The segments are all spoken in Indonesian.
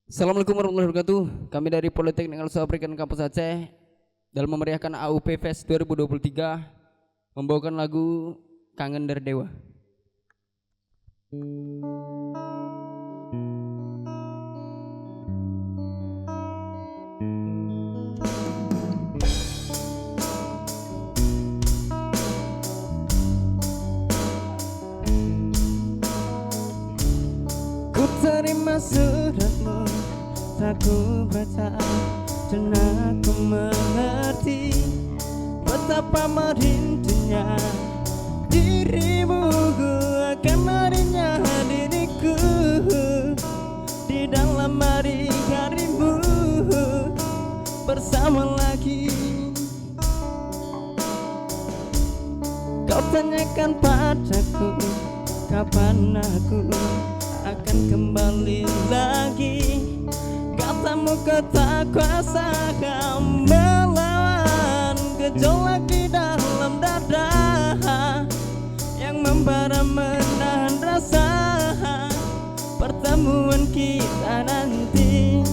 Assalamualaikum warahmatullahi wabarakatuh. Kami dari Politeknik Al-Sabrikan Kampus Aceh dalam memeriahkan AUP Fest 2023 membawakan lagu Kangen dari Dewa. Ku terima suratmu, tak ku baca dan aku mengerti betapa merindunya dirimu. Ku akan harinya diriku di dalam hari-harimu bersama lagi. Kau tanyakan padaku kapan aku akan kembali lagi. Katamu kau tak kuasa melawan gejolak di dalam dada yang membara menahan rasa pertemuan kita nanti.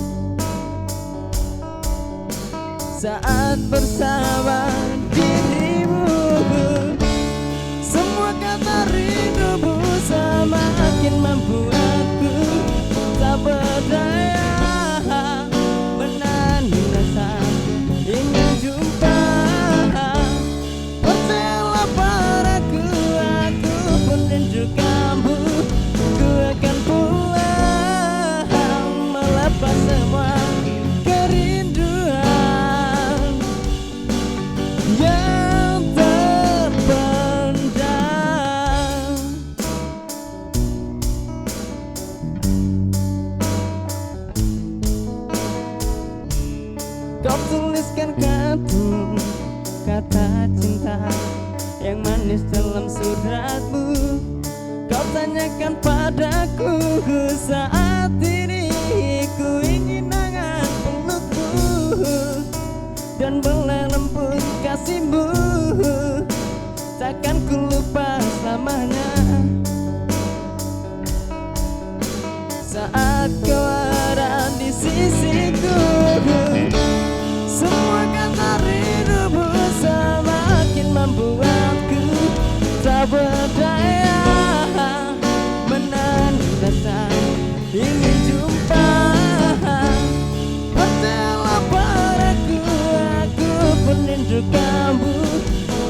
Saat bersama dirimu, semua kata rindumu semakin membuatku tak berdaya menahan rasa ingin jumpa. Percayalah padaku, aku pun rindu kamu. Ku akan pulang melepas semua kerinduan yang terpendam. Kau tuliskan kata cinta yang manis dalam suratmu. Kau tanyakan padaku saat ini ku ingin hangat pelukmu dan belai lembut kasihmu. Takkan ku lupa selamanya. Saat kau ada di sisiku, semua kata rindumu semakin membuatku tak berdaya menahan rasa ingin jumpa. Percayalah padaku, aku pun rindu kamu.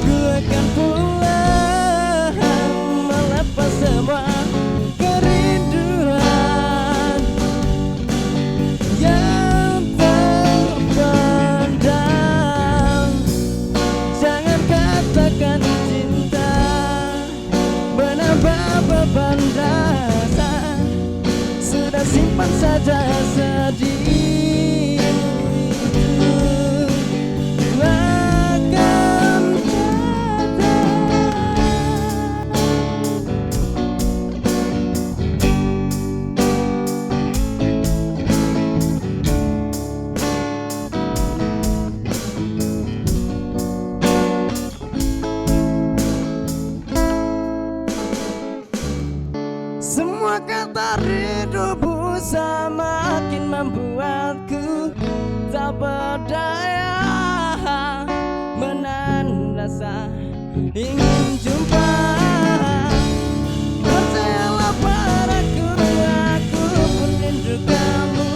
Ku akan pulang melepas semua kerinduan yang terpendam. Jangan katakan cinta menambah beban rasa. Sudah simpan saja sedih. Semua kata rindumu semakin membuatku tak berdaya menahan rasa ingin jumpa. Percayalah padaku, aku pun rindu kamu.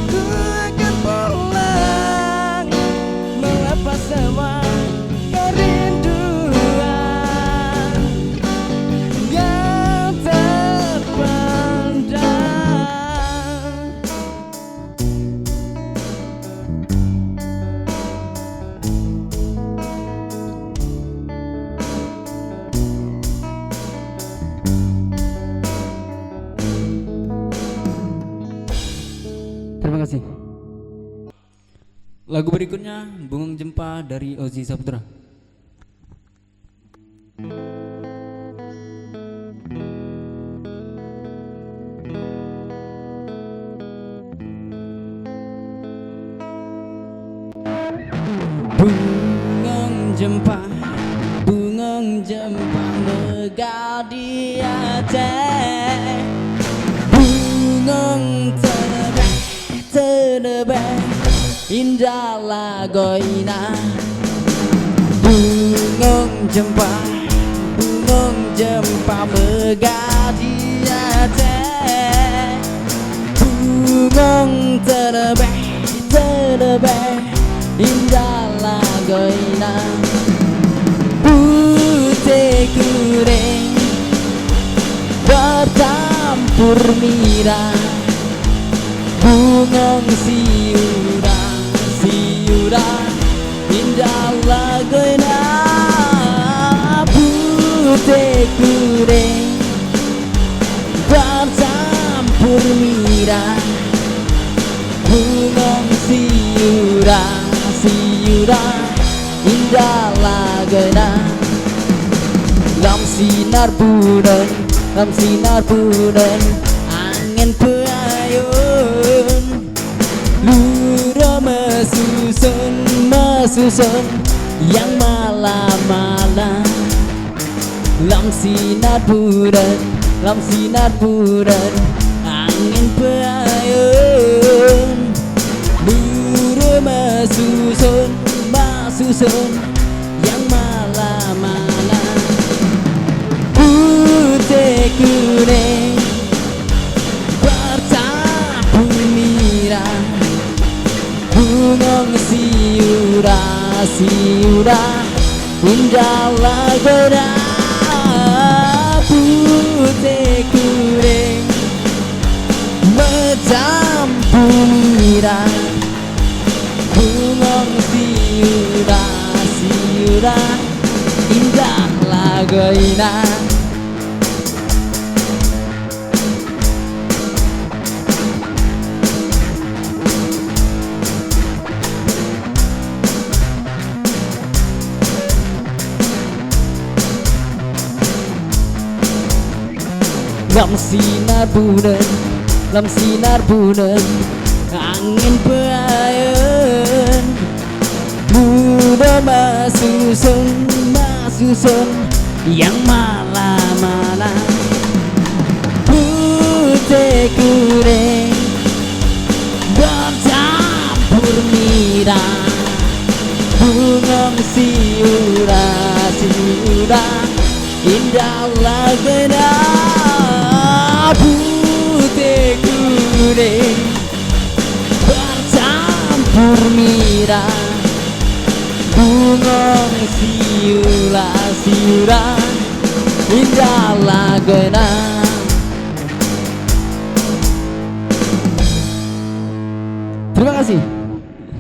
Ku akan pulang melepas semua kerinduan yang terpendam. Terima kasih. Lagu berikutnya Bunga Jempa dari Ozi Saputra. Bunga jempa megah di Aceh. Bunga terang terlebih indah lagoina. Bungung jempa megadi hati. Bungung terlebih indah lagoina. Putih kuning bercampur merah. Bungung siura indah lagoina. Putih kuning bercampur merah. Bungung siura indah lagoina. Lam sinar bulan angin peayun. Lura mesusun yang malam-malam. Lam sinar bulan angin peayun. Lura mesusun yang malam-malam. Putih kuning bercampur merah. Bungung siura indah lagoina. Putih kuning bercampur merah. Bungung siura indah lagoina. Lam sinar bulan angin peayun. Lura mesusun yang malam-malam. Putih kuning bercampur merah. Bungung siura indah lagoina. Putih kuning bercampur merah. Bungung siura indah lagoina. Terima kasih.